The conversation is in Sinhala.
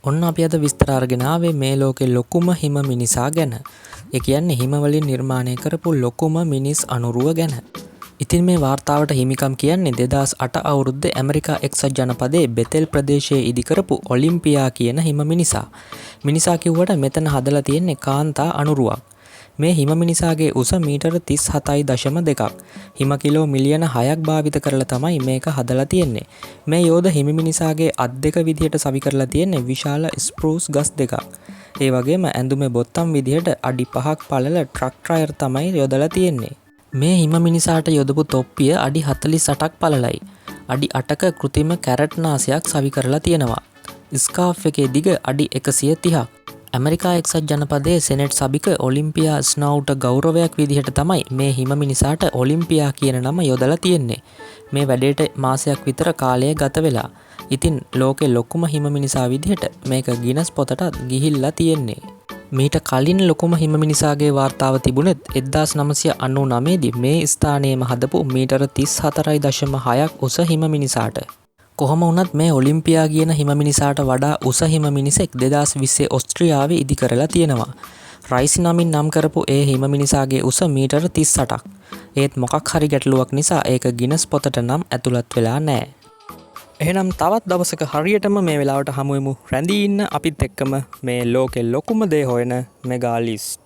ඔන්න අපි අද විස්තර අරගෙන ආවේ මේ ලෝකේ ලොකුම හිම මිනිසා ගැන. ඒ කියන්නේ හිම වලින් නිර්මාණය කරපු ලොකුම මිනිස් අනුරුව ගැන. ඉතින් මේ වාර්තාවට හිමිකම් කියන්නේ 2008 අවුරුද්දේ ඇමරිකා එක්සත් ජනපදයේ බෙතෙල් ප්‍රදේශයේ ඉදි කරපු ඔලිම්පියා කියන හිම මිනිසා. මිනිසා කිව්වට මෙතන හදලා තියෙන්නේ කාන්තා අනුරුවක්. මේ හිම මිනිසාගේ උස මීටර 37.2ක්. හිම කිලෝ මිලියන 6ක් භාවිත කරලා තමයි මේක හදලා තියෙන්නේ. මේ යෝධ හිම මිනිසාගේ අත් දෙක විදිහට සවි කරලා තියෙන්නේ විශාල ස්ප්‍රූස් ගස් දෙකක්. ඒ වගේම ඇඳුමේ බොත්තම් විදිහට අඩි 5ක් පළල ට්‍රක් ටයර් තමයි යොදලා තියෙන්නේ. මේ හිම මිනිසාට යොදපු තොප්පිය අඩි 48ක් පළලයි. අඩි 8ක කෘත්‍රිම කැරට් නාසයක් සවි කරලා තියෙනවා. ස්කාර්ෆ් එකේ දිග අඩි 130ක්. ඇමරිකා එක්සත් ජනපදයේ සෙනෙට් සභික ඔලිම්පියා ස්නවුට ගෞරවයක් විදිහට තමයි මේ හිම මිනිසාට ඔලිම්පියා කියන නම යොදලා තියෙන්නේ. මේ වැඩේට මාසයක් විතර කාලය ගත වෙලා. ඉතින් ලෝකේ ලොකුම හිම මිනිසා විදිහට මේක ගිනස් පොතටත් ගිහිල්ලා තියෙන්නේ. මීට කලින් ලොකුම හිම මිනිසාගේ වාර්තාව තිබුණෙත් 1999 දී මේ ස්ථානයේම හදපු මීටර 34.6ක් උස හිම මිනිසාට. කොහොම වුණත් මේ ඔලිම්පියා කියන හිම මිනිසාට වඩා උස හිම මිනිසෙක් 2020 ඔස්ට්‍රියාවේ ඉදි කරලා තියෙනවා. රයිසි නමින් නම් කරපු ඒ හිම මිනිසාගේ උස මීටර 38ක්. ඒත් මොකක් හරි ගැටලුවක් නිසා ඒක ගිනස් පොතට නම් ඇතුළත් වෙලා නැහැ. එහෙනම් තවත් දවසක හරියටම මේ වෙලාවට හමු වෙමු. රැඳී ඉන්න අපිත් එක්කම මේ ලෝකෙ ලොකුම දේ හොයන මෙගා ලිස්ට්.